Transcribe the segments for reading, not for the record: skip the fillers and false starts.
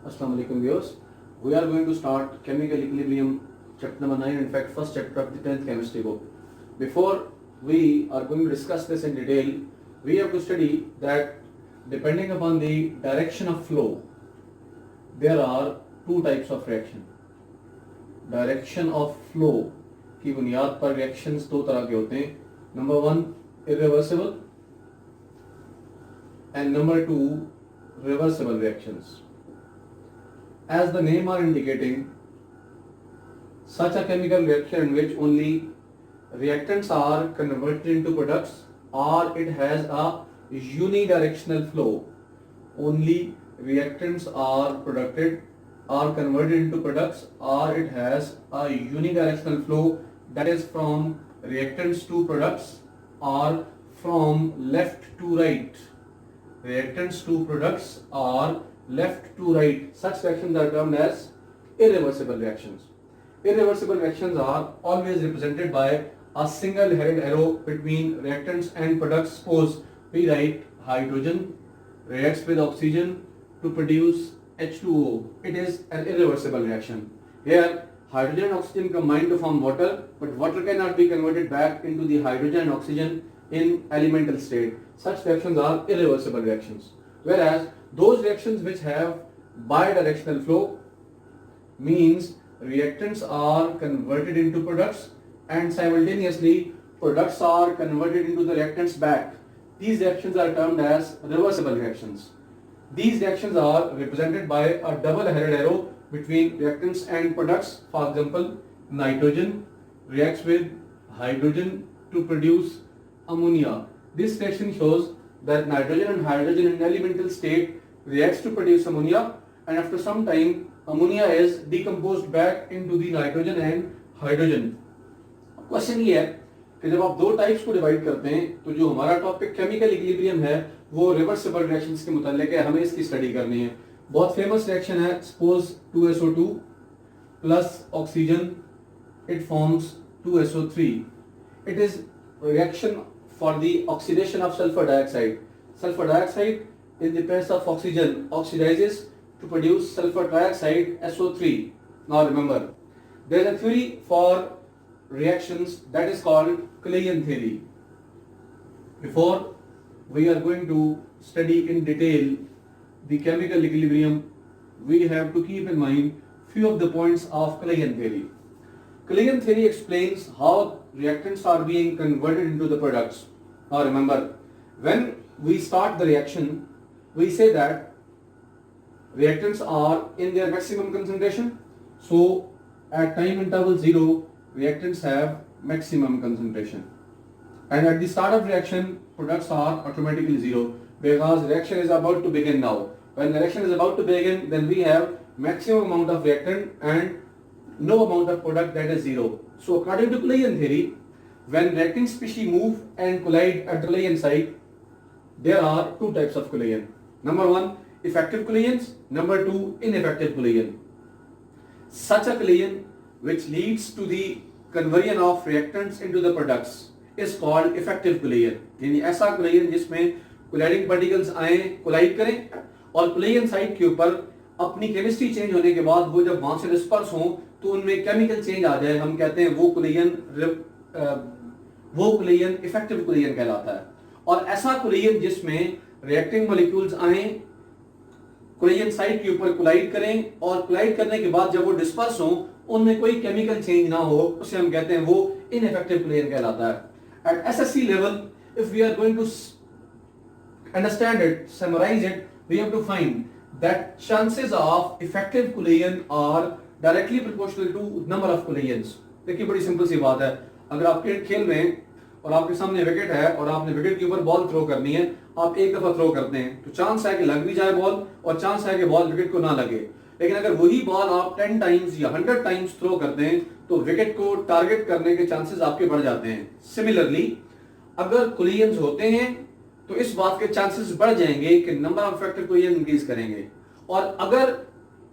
Assalamu alaikum viewers. We are going to start chemical equilibrium chapter number 9, in fact first chapter of the 10th chemistry book. Before we are going to discuss this in detail, we have to study that depending upon the direction of flow, there are two types of reaction. Direction of flow की बुनियाद पर reactions दो तरह के होते हैं. Number 1 irreversible and number 2 reversible reactions. As the name are indicating, such a chemical reaction in which only reactants are converted into products or it has a unidirectional flow. Only reactants are converted into products or it has a unidirectional flow, that is from reactants to products or from left to right. Reactants to products or left to right. Such reactions are termed as irreversible reactions. Irreversible reactions are always represented by a single headed arrow between reactants and products. Suppose we write hydrogen reacts with oxygen to produce H2O. It is an irreversible reaction. Here hydrogen and oxygen combine to form water, but water cannot be converted back into the hydrogen and oxygen in elemental state. Such reactions are irreversible reactions. Whereas those reactions which have bidirectional flow means reactants are converted into products and simultaneously products are converted into the reactants back. These reactions are termed as reversible reactions. These reactions are represented by a double-headed arrow between reactants and products. For example, nitrogen reacts with hydrogen to produce ammonia. This reaction shows that nitrogen and hydrogen in elemental state reacts to produce ammonia, and after some time ammonia is decomposed back into the nitrogen and hydrogen. Question ये है कि जब आप दो types को divide करते हैं तो जो हमारा टॉपिक केमिकल इक्विलिब्रियम है वो रिवर्सिबल रिएक्शंस के मुताल्लिक है, हमें इसकी स्टडी करनी है. बहुत फेमस रिएक्शन है. Suppose 2SO2 plus oxygen it forms 2SO3. It is reaction for the oxidation of sulfur dioxide. Sulfur dioxide in the presence of oxygen oxidizes to produce sulfur dioxide SO3. Now remember, there is a theory for reactions that is called Killian theory. Before we are going to study in detail the chemical equilibrium, we have to keep in mind few of the points of Killian theory. Killian theory explains how reactants are being converted into the products. Now remember, when we start the reaction, we say that reactants are in their maximum concentration. So at time interval 0, reactants have maximum concentration. And at the start of reaction, products are automatically 0 because reaction is about to begin now. When the reaction is about to begin, then we have maximum amount of reactant and no amount of product, that is 0. So according to Killian theory, when reacting species move and collide at the collision site, there are two types of collision. Number 1, effective collisions. Number 2, ineffective collision. Such a collision which leads to the conversion of reactants into the products is called effective collision. यानी ऐसा collision जिसमें colliding particles आए, collide करें और collision site के ऊपर अपनी chemistry change होने के बाद वो जब वहां से disperse हों तो उनमें chemical change आ जाए, हम कहते हैं वो collision effective collision कहलाता है. और ऐसा collision जिसमें reacting molecules आए, collision site के ऊपर collide करें और collide करने के बाद जब वो disperse हों उनमें कोई chemical change ना हो, उसे हम कहते हैं वो ineffective collision कहलाता है. At SSC level, if we are going to understand it, summarize it, we have to find that chances of effective collision are directly proportional to number of collisions. देखिए बड़ी सिंपल सी बात है. अगर आप cricket खेल रहे हैं और आपके सामने विकेट है और आपने विकेट के ऊपर बॉल थ्रो करनी है, आप एक दफा थ्रो करते हैं तो चांस है कि लग भी जाए बॉल और चांस है कि बॉल विकेट को ना लगे. लेकिन अगर वही बॉल आप 10 टाइम्स या 100 टाइम्स थ्रो करते हैं तो विकेट को टारगेट करने के चांसेस आपके बढ़ जाते हैं. सिमिलरली अगर कोलिजन्स होते हैं तो इस बात के चांसेस बढ़ जाएंगे कि number of effective collision increase करेंगे, और अगर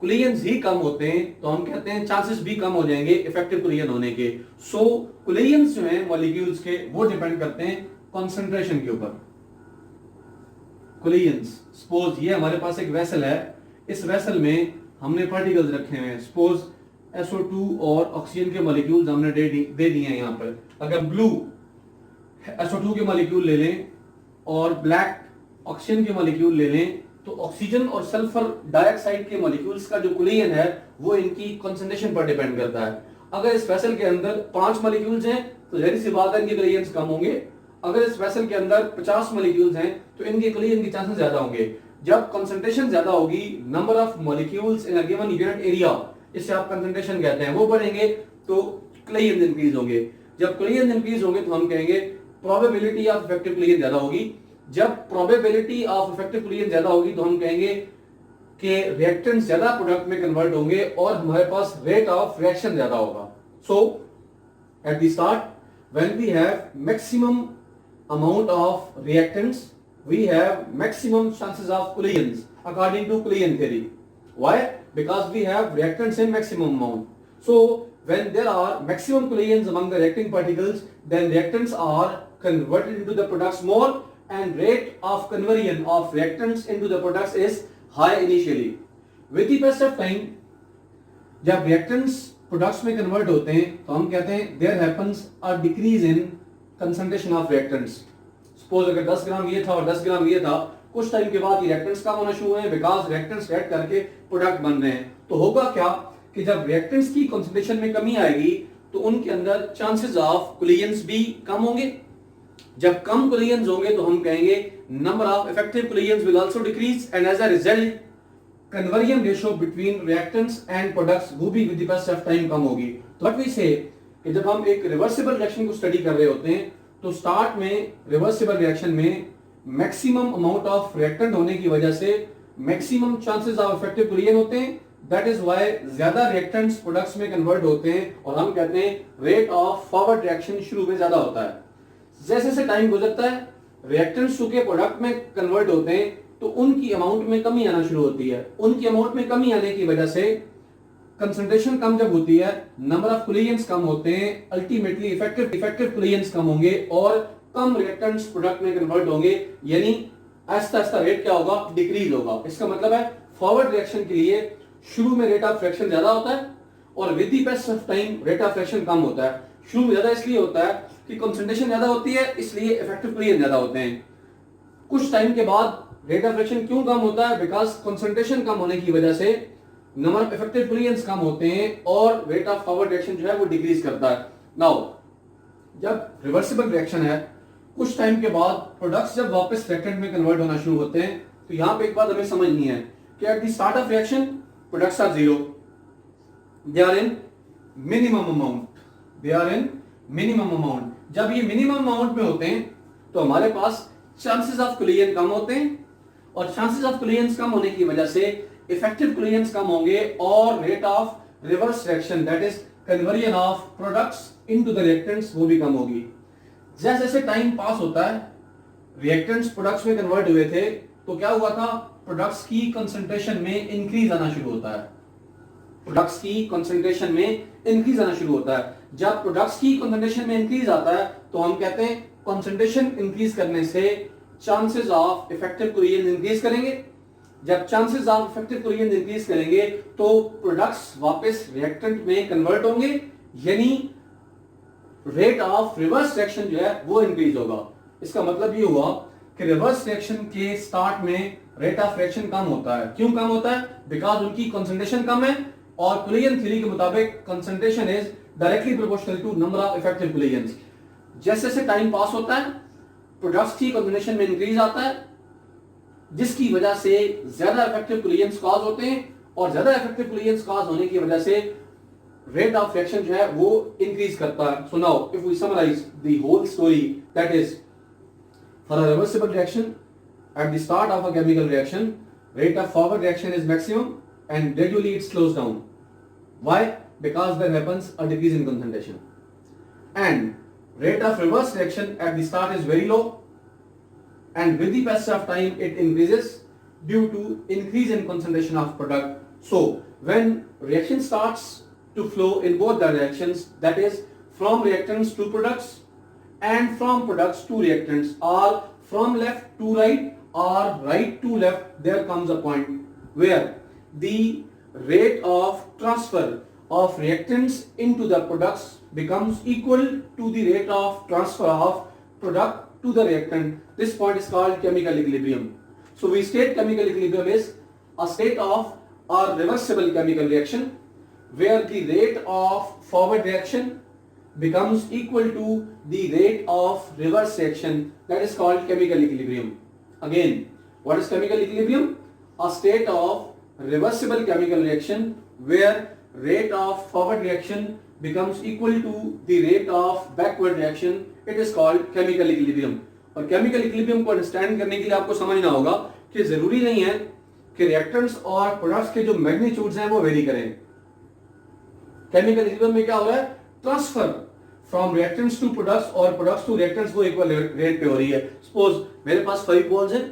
कोलिजन्स ही कम होते हैं तो हम कहते हैं चांसेस भी कम हो जाएंगे इफेक्टिव कोलिजन होने के. सो कोलिजन्स जो हैं मॉलिक्यूल्स के वो डिपेंड करते हैं कंसंट्रेशन के ऊपर. कोलिजन्स, सपोज ये हमारे पास एक वेसल है, इस वेसल में हमने पार्टिकल्स रखे हुए हैं, सपोज SO2 और ऑक्सीजन के मॉलिक्यूल्स हमने दे दिए हैं यहाँ पर। अगर ब्लू SO2 के मॉलिक्यूल ले लें और ब्लैक ऑक्सीजन के मॉलिक्यूल ले लें, तो ऑक्सीजन और सल्फर डाइऑक्साइड के मॉलिक्यूल्स का जो कोलिजन है वो इनकी कंसंट्रेशन पर डिपेंड करता है। अगर इस वेसल के अंदर 5 मॉलिक्यूल्स हैं तो जाहिर सी बात है इनके कोलिजन्स कम होंगे। अगर इस वेसल के अंदर 50 मॉलिक्यूल्स हैं तो इनके कोलिजन के चांसेस ज्यादा होंगे। जब कंसंट्रेशन ज्यादा होगी, number of molecules in a given unit area, इससे आप कंसंट्रेशन कहते हैं, वो बढ़ेंगे तो कोलिजन इंक्रीज होंगे। जब कोलिजन इंक्रीज होंगे तो हम कहेंगे प्रोबेबिलिटी ऑफ इफेक्टिव कोलिजन ज्यादा होगी। जब प्रोबेबिलिटी ऑफ इफेक्टिव कोलिजन ज्यादा होगी तो हम कहेंगे कि रिएक्टेंट्स ज्यादा प्रोडक्ट में कन्वर्ट होंगे और हमारे पास रेट ऑफ रिएक्शन ज्यादा होगा। So at the start when we have maximum amount of reactants, we have maximum chances of collisions according to collision theory. Why? Because we have reactants in maximum amount. So when there are maximum collisions among the reacting particles, then reactants are converted into the products more, and rate of conversion of reactants into the products is high initially. With the passage of time, जब reactants products में convert होते हैं तो हम कहते हैं there happens a decrease in concentration of reactants. Suppose अगर 10 ग्राम ये था और 10 ग्राम ये था, कुछ टाइम के बाद ये रिएक्टेंट्स कम होना शुरू हुए बिकॉज रिएक्टेंट्स ऐड करके प्रोडक्ट बन रहे हैं। तो होगा क्या कि जब रिएक्टेंट्स की कंसंट्रेशन में कमी आएगी तो उनके अंदर चांसेस ऑफ कोलिजन्स भी कम होंगे। जब कम कोलिजन्स होंगे तो हम कहेंगे number of effective collisions will also decrease, and as a result conversion ratio between reactants and products वो भी with the pass of time कम होगी। तो व्हाट वी से कि जब हम एक रिवर्सिबल रिएक्शन को स्टडी कर रहे होते हैं तो स्टार्ट में रिवर्सिबल रिएक्शन में मैक्सिमम अमाउंट ऑफ रिएक्टेंट होने की वजह से maximum chances of effective collision होते हैं। दैट इज व्हाई ज्यादा रिएक्टेंट्स प्रोडक्ट्स में कन्वर्ट होते हैं और हम कहते हैं रेट ऑफ फॉरवर्ड रिएक्शन शुरू में ज्यादा होता है। जैसे जैसे टाइम गुजरता है रिएक्टेंट्स के प्रोडक्ट में कन्वर्ट होते हैं तो उनकी अमाउंट में कमी आना शुरू होती है। उनकी अमाउंट में कमी आने की वजह से कंसंट्रेशन कम जब होती है, नंबर ऑफ कोलिजन्स कम होते हैं, अल्टीमेटली इफेक्टिव कोलिजन्स कम होंगे और कम रिएक्टेंट्स प्रोडक्ट में कन्वर्ट होंगे, यानी आहिस्ता आहिस्ता रेट क्या होगा, डिक्रीज होगा। इसका मतलब है फॉरवर्ड रिएक्शन के लिए शुरू में रेट ऑफ रिएक्शन ज्यादा होता है और with the pass of time rate of reaction कम होता है। शुरू में ज्यादा इसलिए होता है कि कंसंट्रेशन ज्यादा होती है, इसलिए इफेक्टिव कोलिजन ज्यादा होते हैं। कुछ टाइम के बाद रेट ऑफ रिएक्शन क्यों कम होता है, बिकॉज कंसंट्रेशन कम होने की वजह से नंबर ऑफ इफेक्टिव कोलिजन्स कम होते हैं और रेट ऑफ फॉरवर्ड रिएक्शन जो है वो डिक्रीज करता है। नाउ जब रिवर्सिबल रिएक्शन है, कुछ टाइम के बाद प्रोडक्ट्स जब वापस रिएक्टेंट में कन्वर्ट होना शुरू होते हैं, तो यहां पे एक बात हमें समझनी है कि at the start of reaction products are zero, they are in minimum amount. जब ये मिनिमम अमाउंट में होते हैं तो हमारे पास चांसेस ऑफ कोलिजन कम होते हैं और चांसेस ऑफ कोलिजन कम होने की वजह से इफेक्टिव कोलिजन्स कम होंगे और rate of reverse reaction that is conversion of products into the reactants वो भी कम होगी। जैसे जैसे टाइम पास होता है, रिएक्टेंट्स प्रोडक्ट्स में कन्वर्ट हुए थे तो क्या हुआ था, प्रोडक्ट्स की कंसंट्रेशन में इंक्रीज आना शुरू होता है। प्रोडक्ट्स की कंसंट्रेशन में इंक्रीज आना शुरू होता है। जब प्रोडक्ट्स की कंसंट्रेशन में इंक्रीज आता है तो हम कहते हैं कंसंट्रेशन इंक्रीज करने से chances of effective collision increase करेंगे। जब chances of effective collision increase करेंगे तो प्रोडक्ट्स वापस रिएक्टेंट में कन्वर्ट होंगे, यानी रेट ऑफ रिवर्स रिएक्शन जो है वो इंक्रीज होगा। इसका मतलब ये हुआ कि रिवर्स रिएक्शन के स्टार्ट में रेट ऑफ रिएक्शन कम होता है। क्यों कम होता है, बिकॉज उनकी कंसंट्रेशन कम है और कोलिजन थ्योरी के मुताबिक concentration is directly proportional to number of effective collisions. जैसे जैसे टाइम पास होता है प्रोडक्ट्स की कंसंट्रेशन में इंक्रीज आता है, जिसकी वजह से ज्यादा इफेक्टिव कोलिजन्स कॉज होते हैं और ज्यादा इफेक्टिव कोलिजन्स कॉज होने की वजह से रेट ऑफ रिएक्शन जो है वो इंक्रीज करता है। So now if we summarise the whole story, that is for a reversible reaction at the start of a chemical reaction rate of forward reaction is maximum and gradually it slows down. Why? Because there happens a decrease in concentration. And rate of reverse reaction at the start is very low, and with the passage of time it increases due to increase in concentration of product. So when reaction starts to flow in both directions, that is from reactants to products and from products to reactants, or from left to right or right to left, there comes a point where the rate of transfer of reactants into the products becomes equal to the rate of transfer of product to the reactant. This point is called chemical equilibrium. So we state chemical equilibrium is a state of a reversible chemical reaction where the rate of forward reaction becomes equal to the rate of reverse reaction. That is called chemical equilibrium. Again, what is chemical equilibrium? A state of reversible chemical reaction where rate of forward reaction becomes equal to the rate of backward reaction. It is called chemical equilibrium. और chemical equilibrium को understand करने के लिए आपको समझना होगा कि जरूरी नहीं है कि reactants और products के जो magnitudes हैं वो vary करें. Chemical equilibrium में क्या हो रहा है? Transfer from reactants to products और products to reactants वो equal rate पे हो रही है. Suppose मेरे पास 5 balls हैं,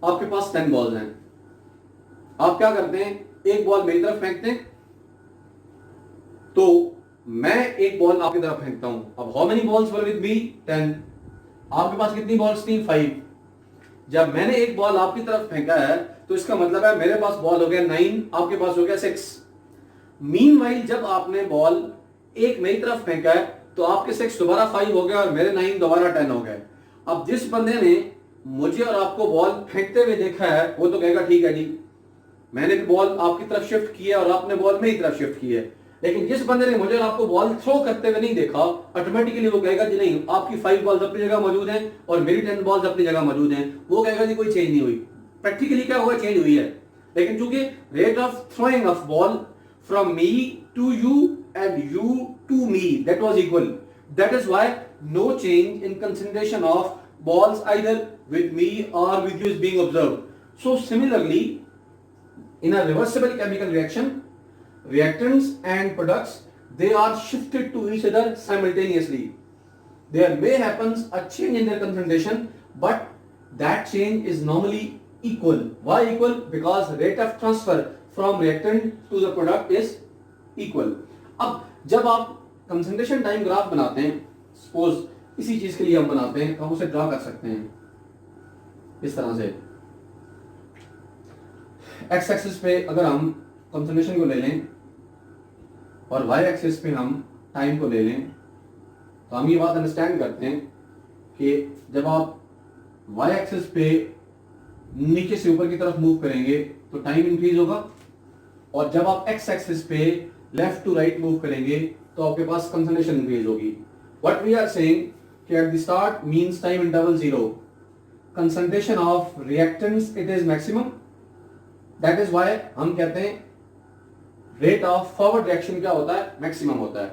आपके पास 10 balls हैं. आप क्या करते हैं? एक बॉल मेरी तरफ फेंकते हैं, तो मैं एक बॉल आपकी तरफ फेंकता हूं. अब how many balls were with me? 10. आपके पास कितनी बॉल्स थी? 5. जब मैंने एक बॉल आपकी तरफ फेंका है तो इसका मतलब है मेरे पास बॉल हो गया 9, आपके पास हो गया 6. मीनवाइल जब आपने बॉल एक मेरी तरफ फेंका है तो आपके 6 दोबारा 5 हो गया और मेरे 9 दोबारा 10 हो गए. अब जिस बंदे ने मुझे और आपको बॉल फेंकते हुए देखा है वो तो कहेगा ठीक है जी, मैंने भी बॉल आपकी तरफ शिफ्ट की है और आपने बॉल मेरी तरफ शिफ्ट की है. लेकिन जिस बंदे ने मुझे और आपको बॉल थ्रो करते हुए नहीं देखा, ऑटोमेटिकली वो कहेगा जी नहीं, आपकी 5 बॉल्स अपनी जगह मौजूद हैं और मेरी 10 बॉल्स अपनी जगह मौजूद हैं. वो कहेगा जी कोई चेंज नहीं हुई. प्रैक्टिकली क्या हुआ? चेंज हुई है. लेकिन चूंकि rate of throwing of ball from me to you and you to me that was equal, that is why no change in concentration of balls either with me or with you is being observed. So similarly, in a reversible chemical reaction, reactants and products, they are shifted to each other simultaneously. There may happen a change in their concentration, but that change is normally equal. Why equal? Because rate of transfer from reactant to the product is equal. अब जब आप concentration time graph बनाते हैं, suppose इसी चीज के लिए हम बनाते हैं, हम उसे ड्रा कर सकते हैं इस तरह से. एक्स एक्सिस पे अगर हम कंसंट्रेशन को ले लें और वाई एक्सिस पे हम टाइम को ले लें, तो हम ये बात अंडरस्टैंड करते हैं कि जब आप वाई एक्सिस पे नीचे से ऊपर की तरफ मूव करेंगे तो टाइम इंक्रीज होगा, और जब आप एक्स एक्सिस पे लेफ्ट टू राइट मूव करेंगे तो आपके पास कंसंट्रेशन इंक्रीज होगी. व्हाट वी आर सेइंग कि at the start means time interval 0, concentration of reactants it is maximum, that is why हम कहते हैं rate of forward reaction क्या होता है? maximum होता है.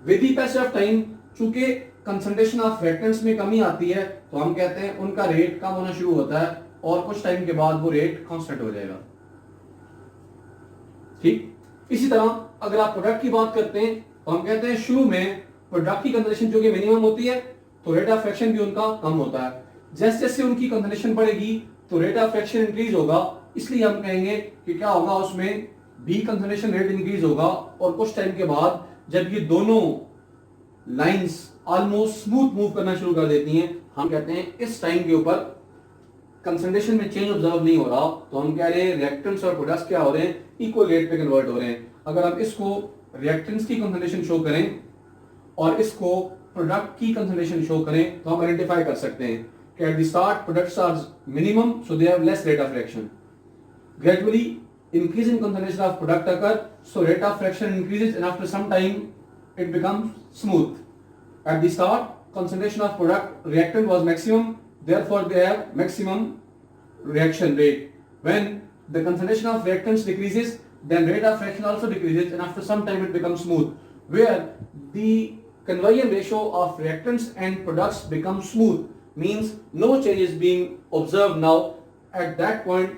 with the passage of time, चूंकि concentration of reactants में कमी आती है तो हम कहते हैं उनका रेट कम होना शुरू होता है और कुछ टाइम के बाद वो रेट कांस्टेंट हो जाएगा. ठीक इसी तरह अगर आप प्रोडक्ट की बात करते हैं तो हम कहते हैं शुरू में प्रोडक्ट की कंसंट्रेशन जो कि मिनिमम होती है तो रेट ऑफ फ्रैक्शन भी उनका कम होता है. जैसे जैसे उनकी कंसंट्रेशन बढ़ेगी तो रेट ऑफ फ्रैक्शन इंक्रीज होगा, इसलिए हम कहेंगे कि क्या होगा, उसमें भी कंसंट्रेशन रेट इंक्रीज होगा और कुछ टाइम के बाद जब ये दोनों लाइंस ऑलमोस्ट स्मूथ मूव करना शुरू कर देती हैं, हम कहते हैं इस टाइम के ऊपर कंसंट्रेशन में चेंज ऑब्जर्व नहीं हो रहा, तो हम कह रहे हैं रिएक्टेंट्स और प्रोडक्ट्स क्या हो रहे हैं? इक्वल रेट पे कन्वर्ट हो रहे हैं. अगर हम इसको रिएक्टेंट्स की कंसंट्रेशन शो करें और इसको प्रोडक्ट की कंसंट्रेशन शो करें तो हम आइडेंटिफाई कर सकते हैं कि at the start products are minimum, so they have less rate of reaction. Gradually increase in concentration of product occur, so rate of fraction increases and after some time it becomes smooth. At the start concentration of product reactant was maximum, therefore they have maximum reaction rate. When the concentration of reactants decreases, then rate of fraction also decreases and after some time it becomes smooth, where the conversion ratio of reactants and products becomes smooth, means no change is being observed now. At that point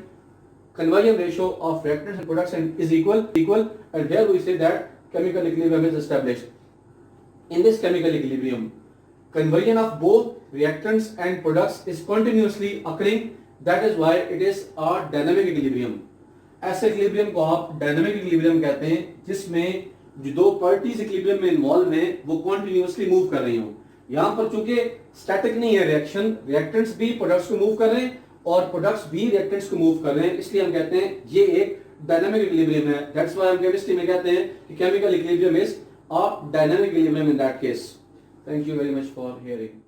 conversion ratio of reactants and products is equal, and here we say that chemical equilibrium is established. In this chemical equilibrium, conversion of both reactants and products is continuously occurring, that is why it is a dynamic equilibrium. ऐसे equilibrium को आप dynamic equilibrium कहते हैं जिसमें जो दो parties equilibrium में involve हैं वो कंटिन्यूअसली मूव कर रही हों. यहाँ पर चूंकि स्टैटिक नहीं है रिएक्शन, रिएक्टेंट्स भी प्रोडक्ट्स को मूव कर रहे हैं और प्रोडक्ट्स भी रिएक्टेंट्स को मूव कर रहे हैं, इसलिए हम कहते हैं ये एक डायनामिक इक्विलिब्रियम है, दैट्स व्हाई हम केमिस्ट्री में कहते हैं कि chemical equilibrium is a dynamic equilibrium in that case. Thank you very much for hearing.